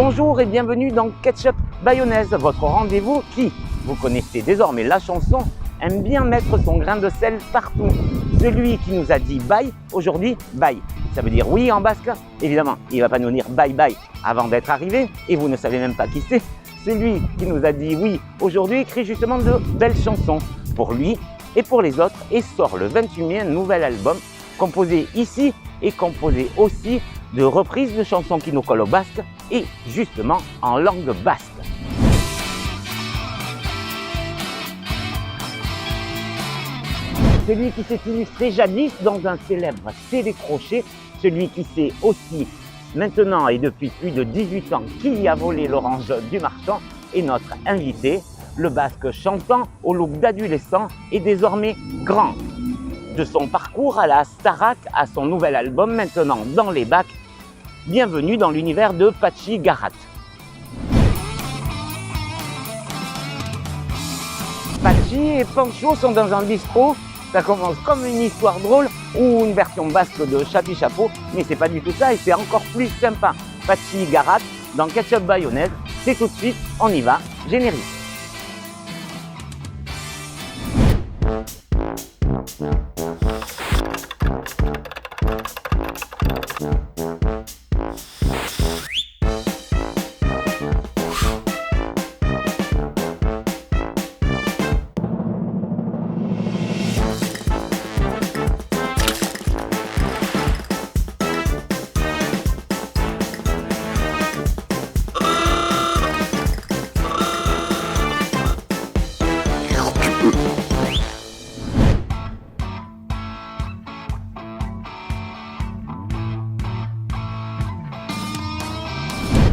Bonjour et bienvenue dans Ketchup Bayonnaise, votre rendez-vous qui, vous connaissez désormais la chanson, aime bien mettre son grain de sel partout. Celui qui nous a dit bye, aujourd'hui bye. Ça veut dire oui en basque. Évidemment, il ne va pas nous dire bye bye avant d'être arrivé et vous ne savez même pas qui c'est. Celui qui nous a dit oui aujourd'hui écrit justement de belles chansons pour lui et pour les autres et sort le 28 mai un nouvel album composé ici et composé aussi de reprises de chansons qui nous collent au basque et justement en langue basque. Celui qui s'est illustré jadis dans un célèbre télécrochet, celui qui sait aussi maintenant et depuis plus de 18 ans qui a volé l'orange du marchand est notre invité, le basque chantant au look d'adolescent et désormais grand. De son parcours à la Starac à son nouvel album maintenant dans les bacs, bienvenue dans l'univers de Patxi Garat. Patxi et Pancho sont dans un bistrot. Ça commence comme une histoire drôle ou une version basque de Chapi Chapeau, mais c'est pas du tout ça et c'est encore plus sympa. Patxi Garat dans Ketchup Bayonnaise, c'est tout de suite, on y va, générique.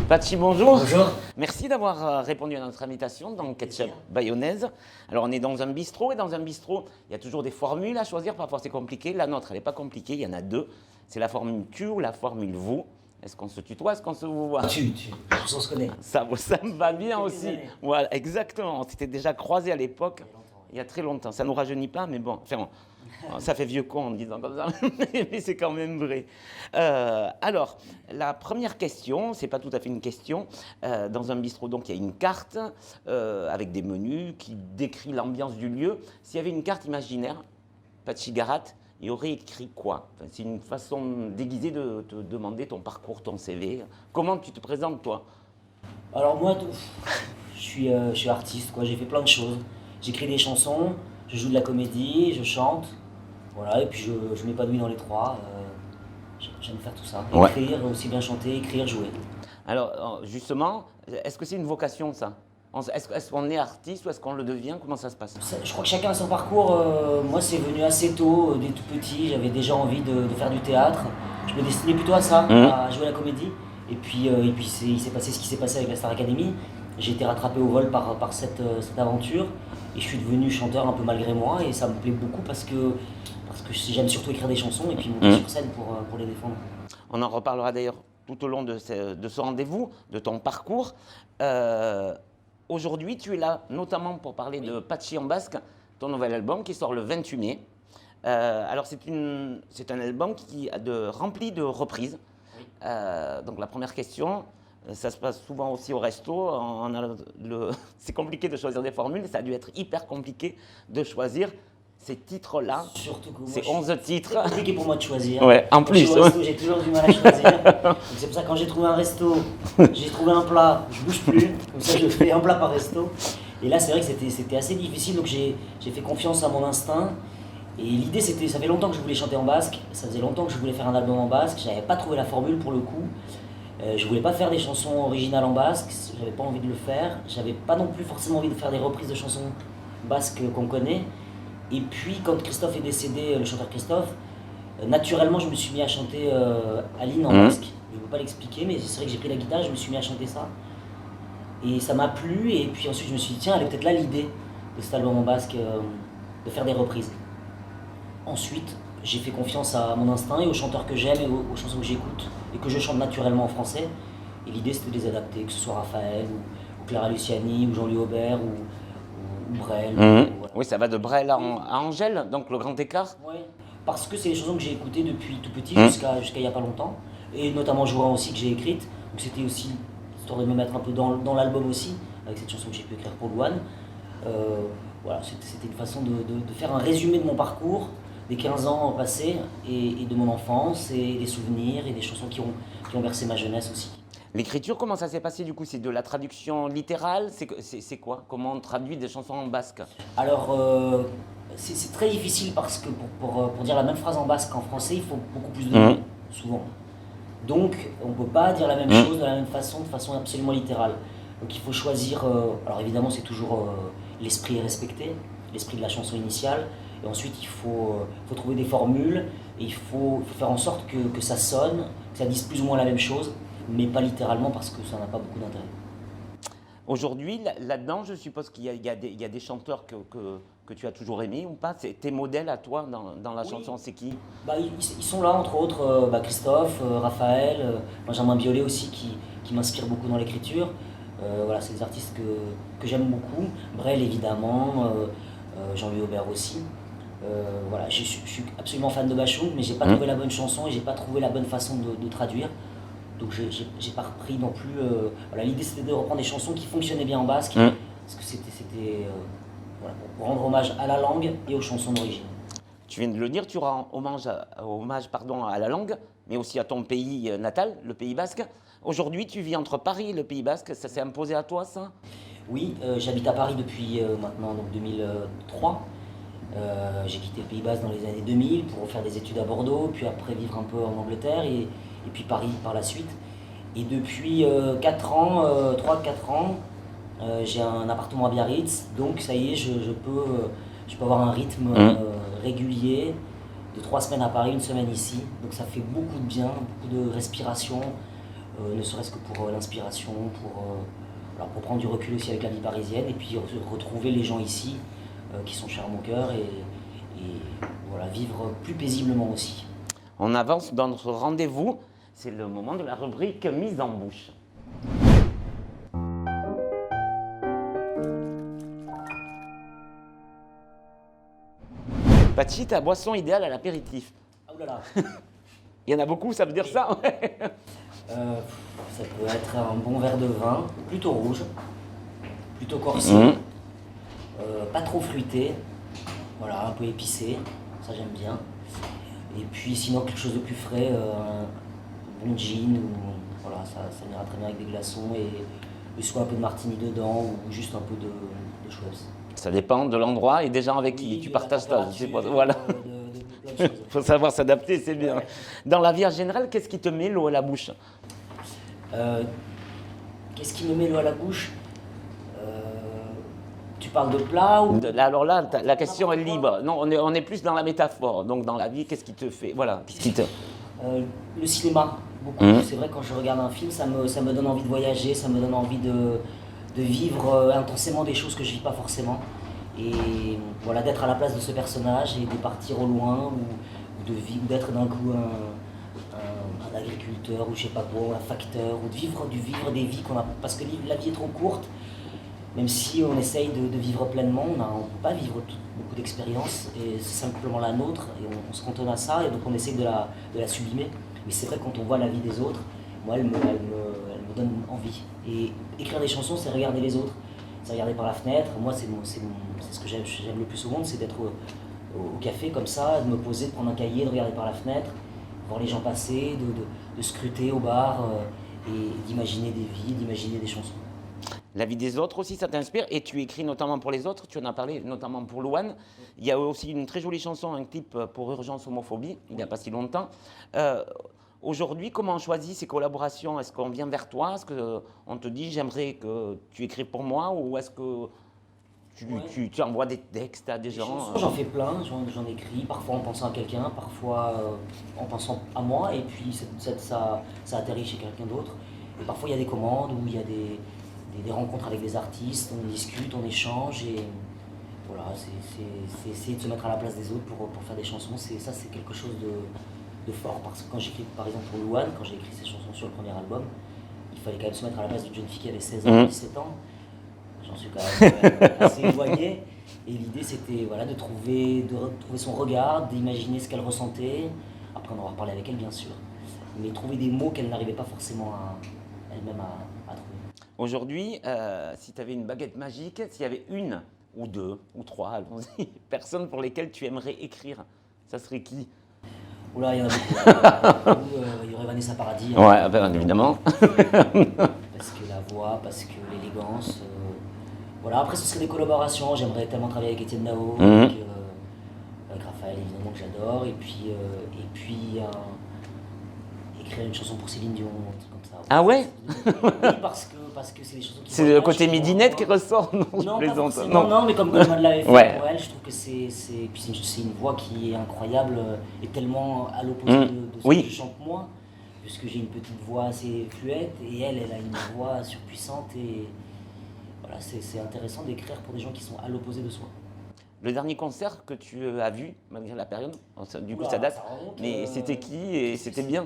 Patxi, bonjour. Bonjour. Merci d'avoir répondu à notre invitation dans Ketchup Bayonnaise. Alors, on est dans un bistrot et dans un bistrot, il y a toujours des formules à choisir. Parfois, c'est compliqué. La nôtre, elle n'est pas compliquée. Il y en a deux. C'est la formule tu ou la formule vous. Est-ce qu'on se tutoie, est-ce qu'on se vous voit? Tu, on se connaît. Ça me va bien aussi. Années. Voilà, exactement. On s'était déjà croisés à l'époque, il y a très longtemps. Ça ne nous rajeunit pas, mais bon, enfin, ça fait vieux con en disant comme ça, mais c'est quand même vrai. Alors, la première question, c'est pas tout à fait une question. Dans un bistrot, donc, il y a une carte avec des menus qui décrit l'ambiance du lieu. S'il y avait une carte imaginaire, Patxi Garat, il aurait écrit quoi? Enfin, c'est une façon déguisée de te demander ton parcours, ton CV. Comment tu te présentes, toi? Alors moi, je suis artiste, quoi. J'ai fait plein de choses. J'écris des chansons, je joue de la comédie, je chante. Voilà, et puis je m'épanouis dans les trois. J'aime faire tout ça. Ouais. Écrire, aussi bien chanter, écrire, jouer. Alors, justement, est-ce que c'est une vocation, ça? Est-ce qu'on est artiste ou est-ce qu'on le devient? Comment ça se passe? Je crois que chacun a son parcours. Moi, c'est venu assez tôt, dès tout petit. J'avais déjà envie de faire du théâtre. Je me destinais plutôt à ça, à jouer à la comédie. Et puis il s'est passé ce qui s'est passé avec la Star Academy. J'ai été rattrapé au vol par cette aventure. Et je suis devenu chanteur un peu malgré moi. Et ça me plaît beaucoup parce que j'aime surtout écrire des chansons et puis monter sur scène pour les défendre. On en reparlera d'ailleurs tout au long de ce rendez-vous, de ton parcours. Aujourd'hui, tu es là notamment pour parler de Patxi en basque, ton nouvel album qui sort le 28 mai. Alors c'est un album rempli de reprises. Oui. Donc la première question, ça se passe souvent aussi au resto. C'est compliqué de choisir des formules, ça a dû être hyper compliqué de choisir ces titres-là. Surtout que moi, ces 11 titres. C'est compliqué pour moi de choisir. Ouais, en plus. Au resto, j'ai toujours du mal à choisir. Donc c'est pour ça que quand j'ai trouvé un resto, j'ai trouvé un plat, je bouge plus. Comme ça, je fais un plat par resto. Et là, c'est vrai que c'était assez difficile. Donc j'ai fait confiance à mon instinct. Et l'idée, ça fait longtemps que je voulais chanter en basque. Ça faisait longtemps que je voulais faire un album en basque. J'avais pas trouvé la formule pour le coup. Je voulais pas faire des chansons originales en basque. J'avais pas envie de le faire. J'avais pas non plus forcément envie de faire des reprises de chansons basques qu'on connaît. Et puis, quand Christophe est décédé, le chanteur Christophe, naturellement, je me suis mis à chanter Aline en basque. Je ne peux pas l'expliquer, mais c'est vrai que j'ai pris la guitare, je me suis mis à chanter ça. Et ça m'a plu, et puis ensuite, je me suis dit, tiens, elle est peut-être là l'idée de cet album en basque, de faire des reprises. Ensuite, j'ai fait confiance à mon instinct et aux chanteurs que j'aime et aux chansons que j'écoute, et que je chante naturellement en français. Et l'idée, c'était de les adapter, que ce soit Raphaël, ou Clara Luciani, ou Jean-Louis Aubert, ou Brel. Voilà. Oui, ça va de Brel à Angèle, donc le grand écart. Oui, parce que c'est des chansons que j'ai écoutées depuis tout petit jusqu'à il n'y a pas longtemps. Et notamment Jouan aussi que j'ai écrite. Donc c'était aussi histoire de me mettre un peu dans l'album aussi, avec cette chanson que j'ai pu écrire pour Louane. Voilà, c'était une façon de faire un résumé de mon parcours, des 15 ans passés, et de mon enfance, et des souvenirs, et des chansons qui ont bercé ma jeunesse aussi. L'écriture, comment ça s'est passé du coup? C'est de la traduction littérale? C'est quoi? Comment on traduit des chansons en basque? Alors, c'est très difficile parce que pour dire la même phrase en basque qu'en français, il faut beaucoup plus de mots, souvent. Donc, on ne peut pas dire la même chose de la même façon, de façon absolument littérale. Donc, il faut choisir. Alors, évidemment, c'est toujours l'esprit est respecté, l'esprit de la chanson initiale. Et ensuite, il faut trouver des formules et il faut faire en sorte que ça sonne, que ça dise plus ou moins la même chose, mais pas littéralement parce que ça n'a pas beaucoup d'intérêt. Aujourd'hui, là-dedans, je suppose qu'il y a des chanteurs que tu as toujours aimés ou pas? C'est tes modèles à toi dans la chanson, c'est qui? Ils sont là, entre autres, Christophe, Raphaël, Benjamin Biolay aussi, qui m'inspire beaucoup dans l'écriture. Voilà, c'est des artistes que j'aime beaucoup. Brel, évidemment, Jean-Louis Aubert aussi. Voilà, je suis absolument fan de Bachung, mais j'ai pas trouvé la bonne chanson et j'ai pas trouvé la bonne façon de traduire. Donc j'ai pas repris non plus. Voilà, l'idée c'était de reprendre des chansons qui fonctionnaient bien en basque, parce que c'était voilà, pour rendre hommage à la langue et aux chansons d'origine. Tu viens de le dire, tu rends hommage à la langue, mais aussi à ton pays natal, le Pays basque. Aujourd'hui, tu vis entre Paris et le Pays basque. Ça s'est imposé à toi, ça? Oui, j'habite à Paris depuis maintenant donc 2003. J'ai quitté le Pays basque dans les années 2000 pour faire des études à Bordeaux, puis après vivre un peu en Angleterre et puis Paris par la suite. Et depuis 4 ans, 3-4 ans, j'ai un appartement à Biarritz, donc ça y est, je peux avoir un rythme régulier de 3 semaines à Paris, 1 semaine ici. Donc ça fait beaucoup de bien, beaucoup de respiration, ne serait-ce que pour l'inspiration, pour prendre du recul aussi avec la vie parisienne, et puis retrouver les gens ici qui sont chers à mon cœur, et voilà, vivre plus paisiblement aussi. On avance dans notre rendez-vous. C'est le moment de la rubrique mise en bouche. Pachi, ta boisson idéale à l'apéritif? Ah oulala. Il y en a beaucoup, ça veut dire ça? Ça peut être un bon verre de vin, plutôt rouge, plutôt corsé, pas trop fruité, voilà, un peu épicé, ça j'aime bien. Et puis sinon quelque chose de plus frais, un bon gin, ou voilà, ça ira très bien avec des glaçons et soit un peu de martini dedans ou juste un peu de Schweppes. Ça dépend de l'endroit et des gens avec qui tu partages ça. Voilà. Il faut savoir s'adapter, c'est bien. Dans la vie en général, qu'est-ce qui te met l'eau à la bouche? Qu'est-ce qui me met l'eau à la bouche? Tu parles de plat ou... Alors là, la question est libre. Non, on est plus dans la métaphore. Donc dans la vie, qu'est-ce qui te fait? Voilà, qu'est-ce qui te... Le cinéma, beaucoup. C'est vrai, quand je regarde un film, ça me donne envie de voyager, ça me donne envie de vivre intensément des choses que je ne vis pas forcément. Et voilà, d'être à la place de ce personnage et de partir au loin, ou d'être d'un coup un agriculteur, ou je sais pas quoi, un facteur, ou de vivre des vies qu'on a. Parce que la vie est trop courte, même si on essaye de vivre pleinement, on ne peut pas vivre beaucoup d'expériences, et c'est simplement la nôtre, et on se cantonne à ça, et donc on essaye de la sublimer. Mais c'est vrai, quand on voit la vie des autres, moi elle me donne envie. Et écrire des chansons, c'est regarder les autres, c'est regarder par la fenêtre. Moi c'est ce que j'aime le plus au monde, c'est d'être au café comme ça, de me poser, de prendre un cahier, de regarder par la fenêtre, voir les gens passer, de scruter au bar, et d'imaginer des vies, d'imaginer des chansons. La vie des autres aussi, ça t'inspire, et tu écris notamment pour les autres, tu en as parlé notamment pour Louane. Il y a aussi une très jolie chanson, un clip pour Urgence Homophobie, il n'y a pas si longtemps. Aujourd'hui, comment on choisit ces collaborations? Est-ce qu'on vient vers toi? Est-ce qu'on te dit j'aimerais que tu écrives pour moi? Ou est-ce que tu envoies des textes à des gens? J'en fais plein, j'en écris, parfois en pensant à quelqu'un, parfois en pensant à moi, et puis ça atterrit chez quelqu'un d'autre. Et parfois il y a des commandes, ou il y a des rencontres avec des artistes, on discute, on échange, et voilà, c'est essayer de se mettre à la place des autres pour faire des chansons. C'est quelque chose de fort, parce que quand j'écris, par exemple pour Louane, quand j'ai écrit ces chansons sur le premier album, il fallait quand même se mettre à la place d'une jeune fille qui avait 16 ans, 17 ans. J'en suis quand même assez éloigné, et l'idée c'était voilà, de retrouver son regard, d'imaginer ce qu'elle ressentait. Après on aura reparlé avec elle bien sûr, mais trouver des mots qu'elle n'arrivait pas forcément elle-même à trouver. Aujourd'hui, si tu avais une baguette magique, s'il y avait une ou deux ou trois, allons-y, personnes pour lesquelles tu aimerais écrire, ça serait qui? Oula, il y en a beaucoup. Il y aurait Vanessa Paradis. Hein, Ouais, bien évidemment. parce que la voix, parce que l'élégance. Voilà, après ce serait des collaborations. J'aimerais tellement travailler avec Étienne Dao, avec Raphaël évidemment que j'adore, et puis écrire une chanson pour Céline Dion, un truc comme ça. Ah ouais? Oui, parce que c'est des chansons qui. C'est le côté midinette qui ressort? Non, je Non, plaisante. non, mais comme Goldman l'avait fait Ouais. pour elle, je trouve que c'est une voix qui est incroyable et tellement à l'opposé de ce Oui. que je chante moi, puisque j'ai une petite voix assez fluette et elle a une voix surpuissante et voilà, c'est intéressant d'écrire pour des gens qui sont à l'opposé de soi. Le dernier concert que tu as vu, malgré la période, du coup Oula, ça date, ça remonte, mais c'était qui et qu'est-ce que c'était bien?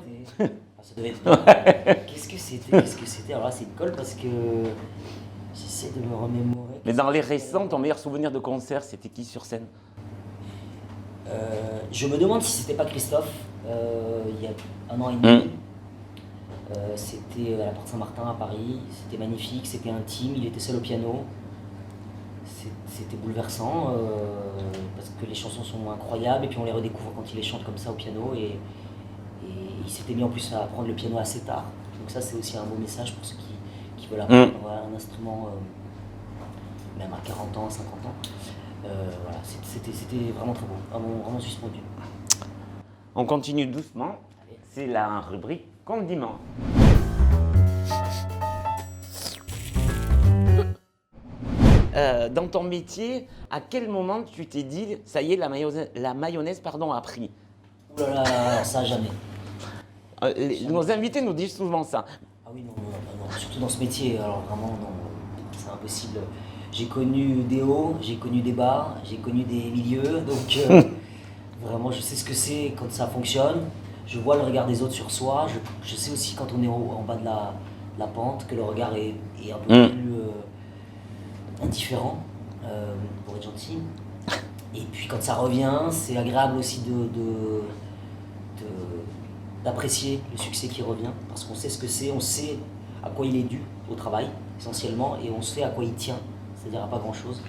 Ça devait être bien. Qu'est-ce que c'était? Alors là, c'est une colle parce que j'essaie de me remémorer. Mais dans les récents, ton meilleur souvenir de concert, c'était qui sur scène? Je me demande si c'était pas Christophe, il y a 1 an et demi. C'était à la Porte Saint-Martin à Paris, c'était magnifique, c'était intime, il était seul au piano. C'était bouleversant parce que les chansons sont incroyables et puis on les redécouvre quand il les chante comme ça au piano et il s'était mis en plus à apprendre le piano assez tard. Donc ça c'est aussi un beau message pour ceux qui veulent apprendre un instrument même à 40 ans, 50 ans. Voilà, c'était vraiment très beau, vraiment suspendu. On continue doucement, Allez. c'est la rubrique condiment. Dans ton métier, à quel moment tu t'es dit, ça y est, la mayonnaise a pris? Ouh là là, alors ça jamais. Nos invités nous disent souvent ça. Ah oui, non, surtout dans ce métier, alors vraiment, non, c'est impossible. J'ai connu des hauts, j'ai connu des bas, j'ai connu des milieux, donc vraiment, je sais ce que c'est quand ça fonctionne. Je vois le regard des autres sur soi, je sais aussi quand on est en bas de la pente, que le regard est un peu plus indifférent, pour être gentil. Et puis quand ça revient, c'est agréable aussi d'apprécier le succès qui revient, parce qu'on sait ce que c'est, on sait à quoi il est dû au travail, essentiellement, et on sait à quoi il tient, c'est-à-dire à pas grand-chose.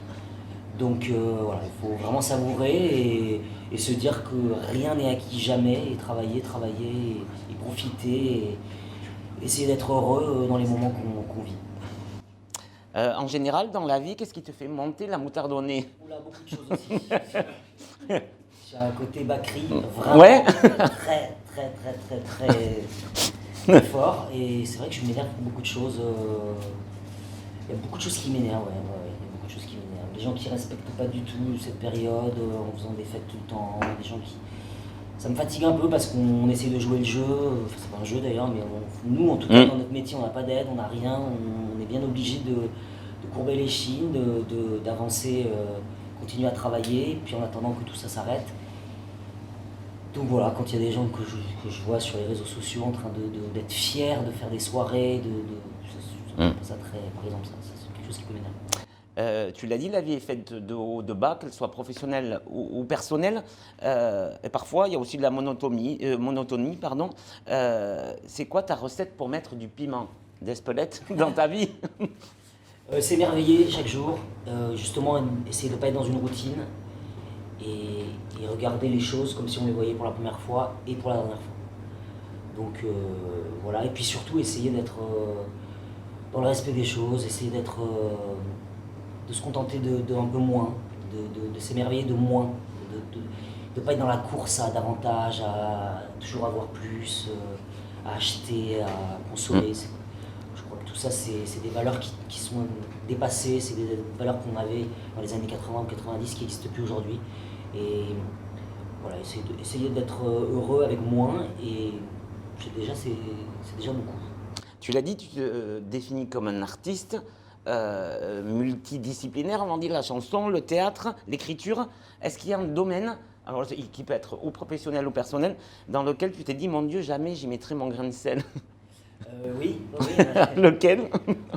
Donc voilà, il faut vraiment savourer et se dire que rien n'est acquis jamais, et travailler, et profiter, et essayer d'être heureux dans les moments qu'on vit. En général, dans la vie, qu'est-ce qui te fait monter la moutarde au nez? Oula, beaucoup de choses aussi. J'ai un côté Bakri, vraiment très fort. Et c'est vrai que je m'énerve pour beaucoup de choses. Il y a beaucoup de choses qui m'énervent, ouais, il y a beaucoup de choses qui m'énervent. Des gens qui respectent pas du tout cette période en faisant des fêtes tout le temps. Des gens qui... Ça me fatigue un peu parce qu'on essaie de jouer le jeu. Enfin, c'est pas un jeu d'ailleurs, mais nous, en tout cas, dans notre métier, on n'a pas d'aide, on n'a rien. On est bien obligé de courber les chines, d'avancer, continuer à travailler, puis en attendant que tout ça s'arrête. Donc voilà, quand il y a des gens que je vois sur les réseaux sociaux en train d'être fiers, de faire des soirées, ça très, par exemple, ça c'est quelque chose qui peut m'énerver. Tu l'as dit, la vie est faite de haut, de bas, qu'elle soit professionnelle ou personnelle. Et parfois, il y a aussi de la monotonie. Pardon. C'est quoi ta recette pour mettre du piment d'Espelette dans ta vie? S'émerveiller chaque jour, justement essayer de ne pas être dans une routine et regarder les choses comme si on les voyait pour la première fois et pour la dernière fois. Donc voilà, et puis surtout essayer d'être dans le respect des choses, essayer de se contenter d'un peu moins, de s'émerveiller de moins, de ne pas être dans la course à davantage, à toujours avoir plus, à acheter, à consommer. Je crois que tout ça, c'est des valeurs qui sont dépassées, c'est des valeurs qu'on avait dans les années 80 ou 90 qui n'existent plus aujourd'hui. Et voilà, essayer d'être heureux avec moins, et c'est déjà beaucoup. Tu l'as dit, tu te définis comme un artiste multidisciplinaire, on dit la chanson, le théâtre, l'écriture. Est-ce qu'il y a un domaine, alors, qui peut être ou professionnel ou personnel, dans lequel tu t'es dit, mon Dieu, jamais j'y mettrai mon grain de sel? Oui. Lequel?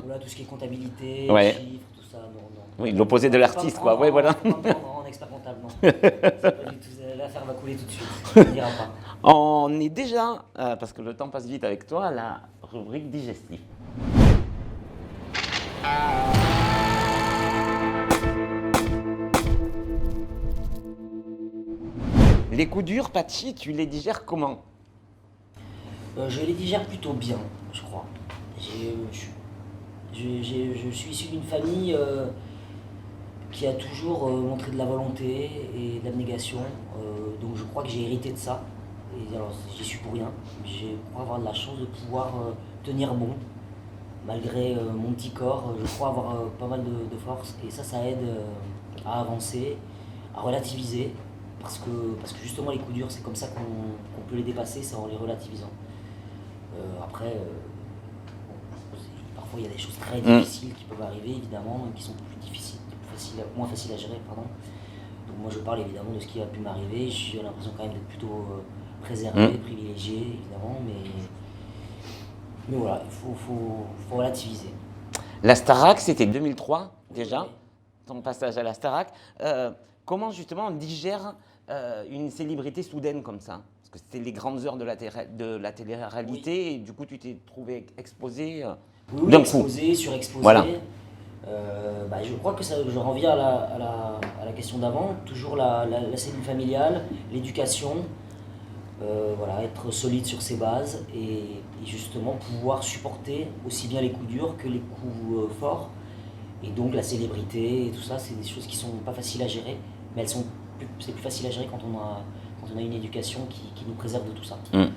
Voilà, tout ce qui est comptabilité, Ouais. chiffres, tout ça, non. Oui, l'opposé de l'artiste, quoi. Ouais, voilà. Pas me prendre en expert comptable, non. C'est pas du tout, l'affaire va couler tout de suite, on ne dira pas. On est déjà, parce que le temps passe vite avec toi, à la rubrique digestive. Les coups durs, Patchy, tu les digères comment? Je les digère plutôt bien, je crois. Je suis issu d'une famille qui a toujours montré de la volonté et de l'abnégation. Donc je crois que j'ai hérité de ça. Et alors j'y suis pour rien. Je crois avoir de la chance de pouvoir tenir bon, malgré mon petit corps. Je crois avoir pas mal de force. Et ça aide à avancer, à relativiser. Parce que justement les coups durs, c'est comme ça qu'on peut les dépasser, c'est en les relativisant. Après, parfois il y a des choses très difficiles qui peuvent arriver, évidemment, qui sont plus difficiles, moins faciles à gérer, pardon. Donc moi je parle évidemment de ce qui a pu m'arriver. J'ai l'impression quand même d'être plutôt préservé, privilégié, évidemment, mais voilà, il faut relativiser. La Starac, c'était 2003 déjà, Oui. ton passage à la Starac. Comment justement on digère une célébrité soudaine comme ça? Parce que c'était les grandes heures de la télé-réalité et du coup tu t'es trouvé exposé Oui, d'un coup. exposé, surexposé. Voilà. Je crois que ça, je reviens à la question d'avant, toujours la cellule familiale, l'éducation, voilà, être solide sur ses bases et justement pouvoir supporter aussi bien les coups durs que les coups forts. Et donc la célébrité et tout ça, c'est des choses qui sont pas faciles à gérer, mais c'est plus facile à gérer quand on a une éducation qui nous préserve de tout ça. Donc,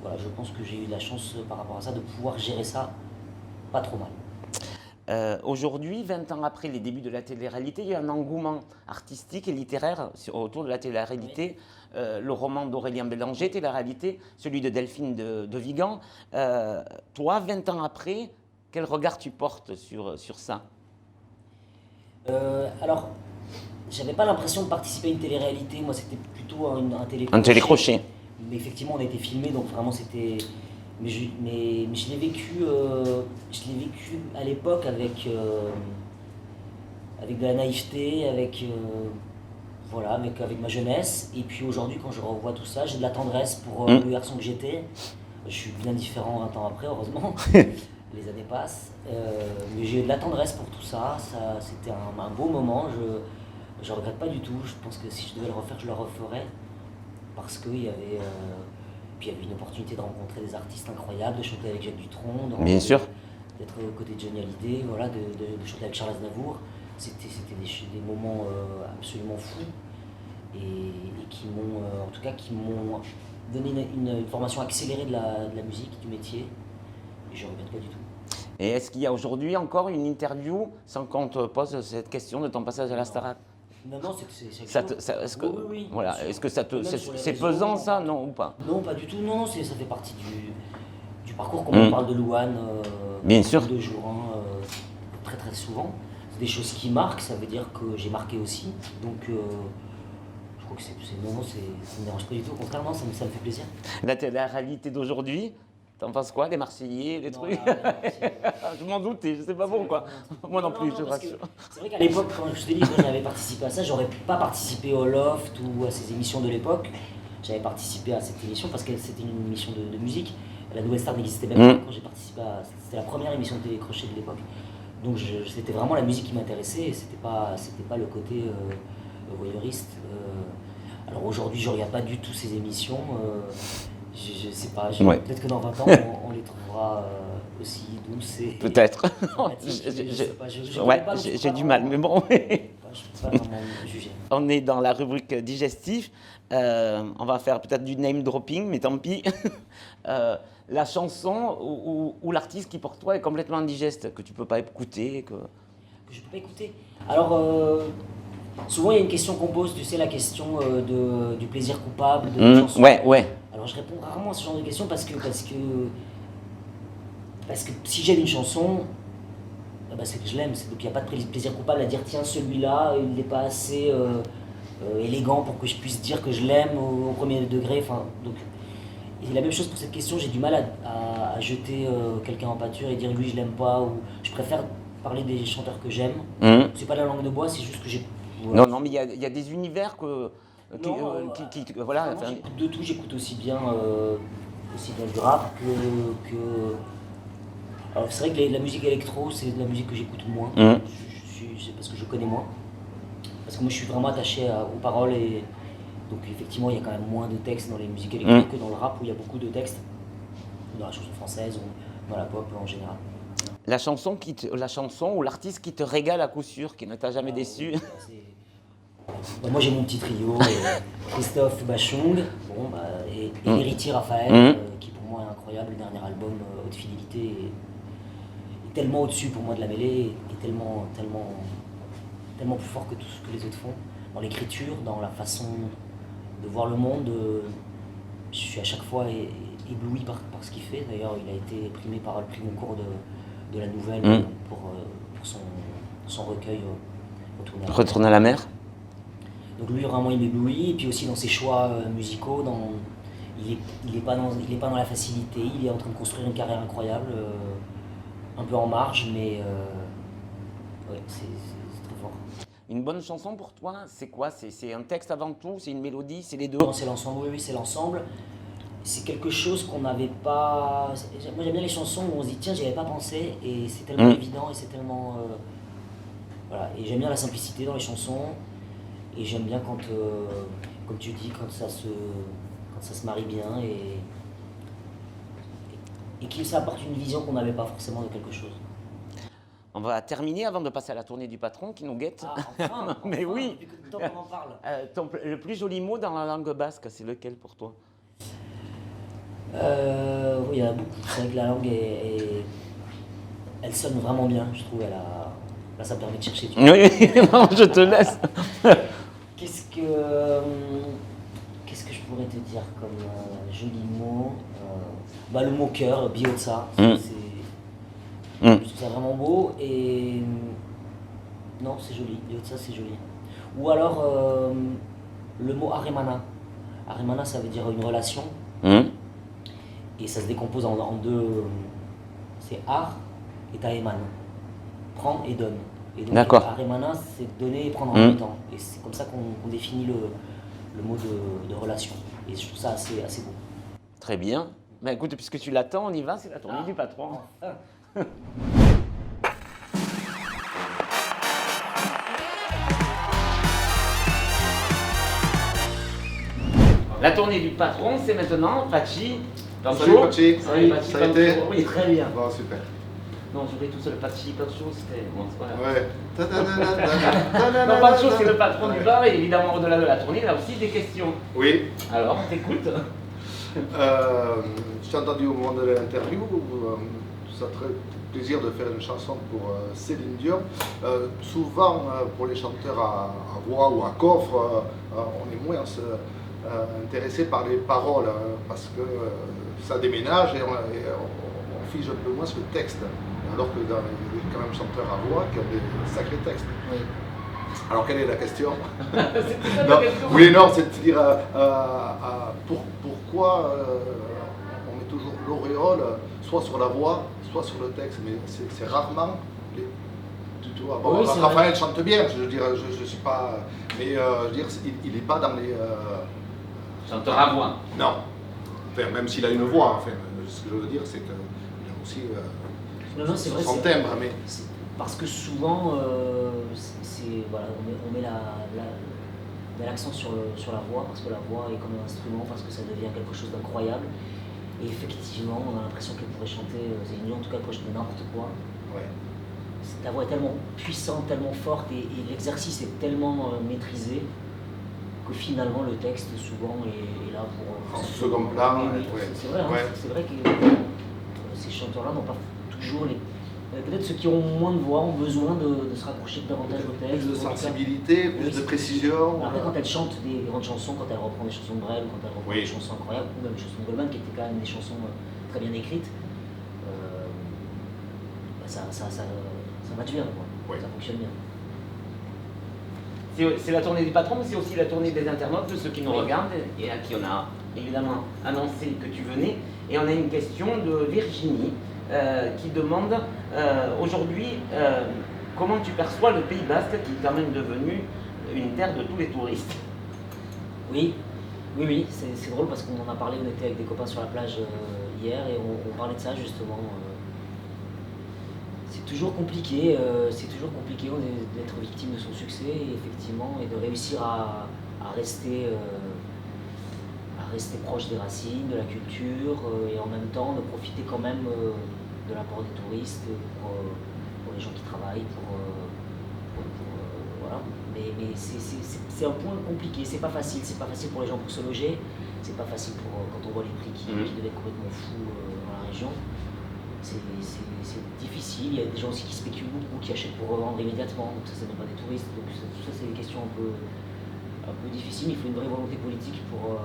voilà, je pense que j'ai eu de la chance par rapport à ça de pouvoir gérer ça pas trop mal. Aujourd'hui, 20 ans après les débuts de la télé-réalité, il y a un engouement artistique et littéraire autour de la télé-réalité. Le roman d'Aurélien Bélanger, télé-réalité, celui de Delphine de Vigan. Toi, 20 ans après, quel regard tu portes sur ça? Alors, j'avais pas l'impression de participer à une télé-réalité, moi c'était plutôt un télécrochet. Un télécrochet. Mais effectivement, on a été filmé, donc vraiment c'était. Mais je l'ai vécu, à l'époque avec de la naïveté, voilà, avec ma jeunesse. Et puis aujourd'hui, quand je revois tout ça, j'ai de la tendresse pour le garçon que j'étais. Je suis bien différent 20 ans après, heureusement. Les années passent. Mais j'ai de la tendresse pour tout ça. C'était un beau moment. Je ne regrette pas du tout. Je pense que si je devais le refaire, je le referais. Parce qu'il y avait. Puis il y avait une opportunité de rencontrer des artistes incroyables, de chanter avec Jacques Dutronc, Bien sûr. d'être aux côtés de Johnny Hallyday, voilà, de chanter avec Charles Aznavour. C'était des moments absolument fous et qui m'ont, en tout cas, qui m'ont donné une formation accélérée de la musique, du métier. Et je ne regrette pas du tout. Et est-ce qu'il y a aujourd'hui encore une interview sans qu'on te pose cette question de ton passage à la Starac? Non, c'est Est-ce que, oui. voilà, est-ce que ça te, Même sur les c'est réseaux, pesant ça, non ou pas? Non, pas du tout. Non, ça fait partie du parcours. Comme on parle de Louane, Bien sûr. de Jourin, très très souvent. C'est des choses qui marquent, ça veut dire que j'ai marqué aussi. Donc, je crois que ça ne me dérange pas du tout. Au contraire, non, ça me fait plaisir. La réalité d'aujourd'hui, t'en penses quoi, les Marseillais, les trucs? Je m'en doutais, je sais pas pourquoi. Moi non plus, je rassure. C'est vrai qu'à l'époque, quand je te dis que j'avais participé à ça, j'aurais pas participé au Loft ou à ces émissions de l'époque. J'avais participé à cette émission parce que c'était une émission de musique. La Nouvelle Star n'existait même pas quand j'ai participé à. C'était la première émission de télécrochet de l'époque. Donc c'était vraiment la musique qui m'intéressait et c'était pas le côté voyeuriste. Alors aujourd'hui, je regarde pas du tout ces émissions. Je sais pas, peut-être que dans 20 ans, on les trouvera aussi douces et. Peut-être. J'ai j'ai du mal, mais bon. Je ne peux pas vraiment juger. On est dans la rubrique digestif. On va faire peut-être du name dropping, mais tant pis. La chanson ou l'artiste qui pour toi est complètement indigeste, que tu peux pas écouter. Que je peux pas écouter. Alors, souvent il y a une question qu'on pose, tu sais, la question du plaisir coupable de la chanson. Ouais. Alors je réponds rarement à ce genre de questions parce que si j'aime une chanson, c'est que je l'aime. Donc il n'y a pas de plaisir coupable à dire tiens celui-là il n'est pas assez élégant pour que je puisse dire que je l'aime au premier degré. Enfin, donc, et la même chose pour cette question, j'ai du mal à jeter quelqu'un en pâture et dire lui je l'aime pas, ou je préfère parler des chanteurs que j'aime. C'est pas la langue de bois, c'est juste que j'ai. Voilà. Non, mais il y a des univers voilà. J'écoute de tout, j'écoute aussi bien du rap Alors c'est vrai que la musique électro, c'est de la musique que j'écoute moins. C'est parce que je connais moins. Parce que moi je suis vraiment attaché aux paroles et donc effectivement il y a quand même moins de textes dans les musiques électro que dans le rap où il y a beaucoup de textes, ou dans la chanson française ou dans la pop en général. La chanson ou l'artiste qui te régale à coup sûr, qui ne t'a jamais déçu. Moi j'ai mon petit trio, Christophe Bachung et Héritier Raphaël, qui pour moi est incroyable. Le dernier album, Haute Fidélité, est tellement au-dessus pour moi de la mêlée, et tellement plus fort que tout ce que les autres font. Dans l'écriture, dans la façon de voir le monde, je suis à chaque fois ébloui par ce qu'il fait. D'ailleurs, il a été primé par le prix Goncourt de la Nouvelle pour son recueil Retourne à la mer. Donc lui vraiment il m'éblouit, et puis aussi dans ses choix musicaux, il est pas dans la facilité, il est en train de construire une carrière incroyable, un peu en marge, mais ouais, c'est très fort. Une bonne chanson pour toi, c'est quoi? C'est un texte avant tout, c'est une mélodie, c'est les deux? Non, c'est l'ensemble, oui, c'est l'ensemble. C'est quelque chose qu'on n'avait pas... Moi j'aime bien les chansons où on se dit tiens j'y avais pas pensé, et c'est tellement évident, et c'est tellement... Voilà, et j'aime bien la simplicité dans les chansons. Et j'aime bien quand, comme tu dis, quand ça se marie bien et que ça apporte une vision qu'on n'avait pas forcément de quelque chose. On va terminer avant de passer à la tournée du patron qui nous guette. Ah, enfin, Mais enfin, oui. depuis que temps qu'on en parle. Le plus joli mot dans la langue basque, c'est lequel pour toi? Oui, il y en a beaucoup. C'est vrai que la langue, elle sonne vraiment bien, je trouve. Là, ça me permet de chercher. Oui, non, je te laisse. Qu'est-ce que je pourrais te dire comme joli mot? Le mot cœur, Biotsa, je trouve ça vraiment beau, et non, c'est joli, Biotsa c'est joli. Ou alors le mot Aremana. Aremana, ça veut dire une relation, et ça se décompose en deux, c'est Ar et Taeman, prends et donne. Et donc, Aremana, c'est donner et prendre en même temps. Et c'est comme ça qu'on définit le mot de relation. Et je trouve ça assez beau. Très bien. Ben écoute, puisque tu l'attends, on y va, c'est la tournée du patron. La tournée du patron, c'est maintenant Pachi. Salut Pachi. Salut Pachi. Ça a été? Oui, très bien. Bon, super. Non, j'aurais tout seul Pachi, Pacho, c'était... Bon, c'est pas grave. Ouais. Non, Pacho, c'est le patron du bar, et évidemment, au-delà de la tournée, il a aussi des questions. Oui. Alors, t'écoutes. Je t'ai entendu au moment de l'interview, ça te ferait plaisir de faire une chanson pour Céline Dion. Souvent, pour les chanteurs à voix ou à coffre, on est moins intéressé par les paroles, parce que ça déménage et on fige un peu moins sur le texte. Alors que il y a quand même chanteurs à voix qui ont des sacrés textes. Oui. Alors quelle est la question? C'est ça la question. Oui, non, c'est de dire pourquoi on met toujours l'auréole soit sur la voix, soit sur le texte, mais c'est rarement tu vois. Bon, oui, Raphaël chante bien, je veux dire, je suis pas, mais je veux dire, il n'est pas dans les Chanteur à voix. non, enfin, même s'il a une voix, enfin, ce que je veux dire, c'est qu'il a aussi Non, c'est vrai, son timbre, mais parce que souvent, voilà, on met l'accent sur la voix, parce que la voix est comme un instrument, parce que ça devient quelque chose d'incroyable. Et effectivement, on a l'impression qu'elle pourrait chanter, Céline Dion, en tout cas, elle pourrait chanter n'importe quoi. ouais. La voix est tellement puissante, tellement forte, et l'exercice est tellement maîtrisé que finalement le texte souvent est là pour... En second plan, oui, ouais. c'est vrai, Ouais. C'est vrai que ces chanteurs-là n'ont pas toujours les... Peut-être ceux qui ont moins de voix ont besoin de se rapprocher davantage au texte. Plus de sensibilité, plus de précision. Après, quand elle chante des grandes chansons, quand elle reprend des chansons de Brel, quand elle reprend Oui. des chansons incroyables, ou même des chansons de Goldman, qui étaient quand même des chansons très bien écrites, ça match bien, quoi. Oui. Ça fonctionne bien. C'est la tournée du patron, mais c'est aussi la tournée des internautes, de ceux qui nous Oui. regardent et à qui on a évidemment annoncé que tu venais. Et on a une question de Virginie qui demande aujourd'hui comment tu perçois le Pays Basque, qui est quand même devenu une terre de tous les touristes. Oui, c'est drôle parce qu'on en a parlé, on était avec des copains sur la plage hier et on parlait de ça justement. C'est toujours compliqué d'être victime de son succès, effectivement, et de réussir à rester proche des racines, de la culture, et en même temps de profiter quand même de l'apport des touristes pour les gens qui travaillent, voilà. Mais c'est un point compliqué, c'est pas facile pour les gens pour se loger, c'est pas facile quand on voit les prix qui deviennent complètement fous dans la région. C'est difficile, il y a des gens aussi qui spéculent beaucoup, qui achètent pour revendre immédiatement, donc ça c'est même pas des touristes, donc tout ça c'est des questions un peu difficiles. Il faut une vraie volonté politique pour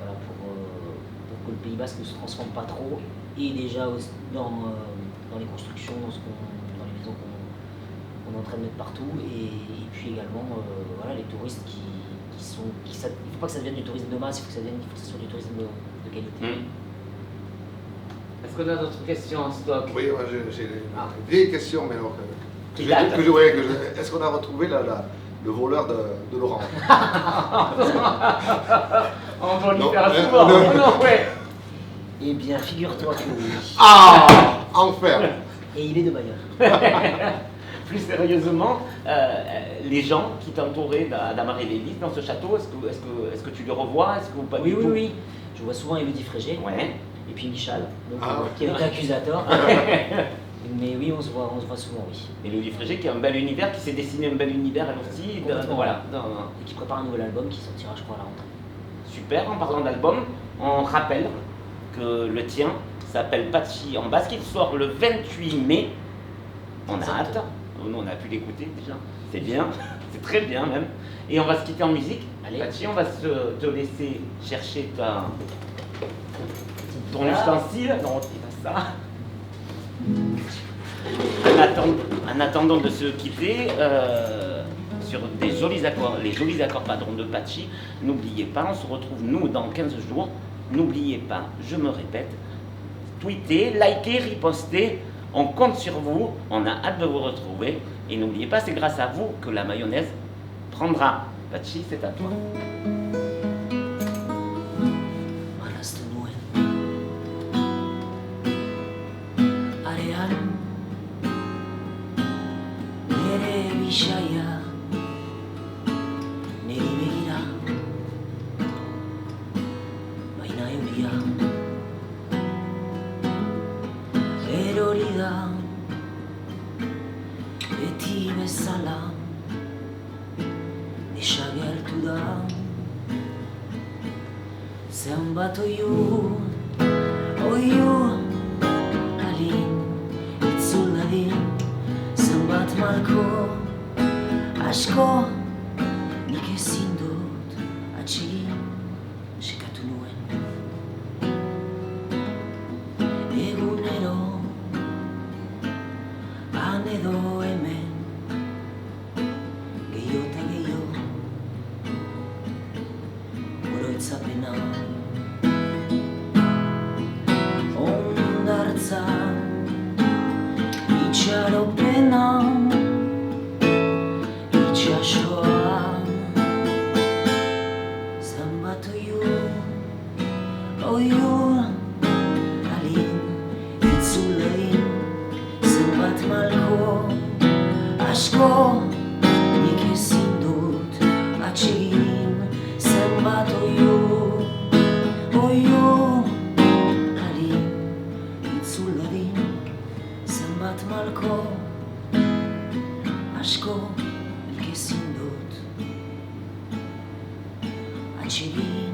que le Pays Basque ne se transforme pas trop, et déjà dans les constructions, dans les maisons qu'on est en train de mettre partout, et puis également voilà, les touristes il ne faut pas que ça devienne du tourisme de masse, il faut que ça soit du tourisme de qualité. Est-ce qu'on a d'autres questions en stock? Oui, j'ai une vieille question, mais alors, est-ce qu'on a retrouvé le voleur de Laurent? On va lui faire souvent. Non, ouais. Eh bien, figure-toi que oui. Ah, enfin. Et il est de Bayonne. Plus sérieusement, les gens qui t'entouraient d'Amaré-les-Lys dans ce château, est-ce que tu les revois? Est-ce que pas du tout? Oui. Je vois souvent Élodie Frégé. Ouais. Et puis Michal, qui est notre accusateur. Mais oui, on se voit souvent, oui. Élodie Frégé qui a un bel univers, qui s'est dessiné un bel univers elle aussi. Et qui prépare un nouvel album qui sortira, je crois, à la rentrée. Super, en parlant d'album, on rappelle que le tien s'appelle Patchy en basque, il sort le 28 mai. On a hâte. Nous, on a pu l'écouter déjà. C'est bien, c'est très bien même. Et on va se quitter en musique. Allez. Patchy, on va te laisser chercher ton ustensile. Non, c'est pas ça. En attendant de se quitter, sur des jolis accords, les jolis accords de Patchy, n'oubliez pas, on se retrouve nous dans 15 jours. N'oubliez pas, je me répète, tweetez, likez, ripostez, on compte sur vous, on a hâte de vous retrouver. Et n'oubliez pas, c'est grâce à vous que la mayonnaise prendra. Patchy, c'est à toi. Beti bezala desagertu da zenbat oihu alin itzul dadin zenbat malko asko nik ezin dut atsegin sekatu nuen egunero han edo hemen gehiago eta gehiago oroitzapena ondartza itxaropena itxasoan zenbat oihu alin itzul egin zenbat malko asko nik ezin dut atsegin zenbat oihu alin itzul dadin zenbat malko asko nik ezin dut atsegin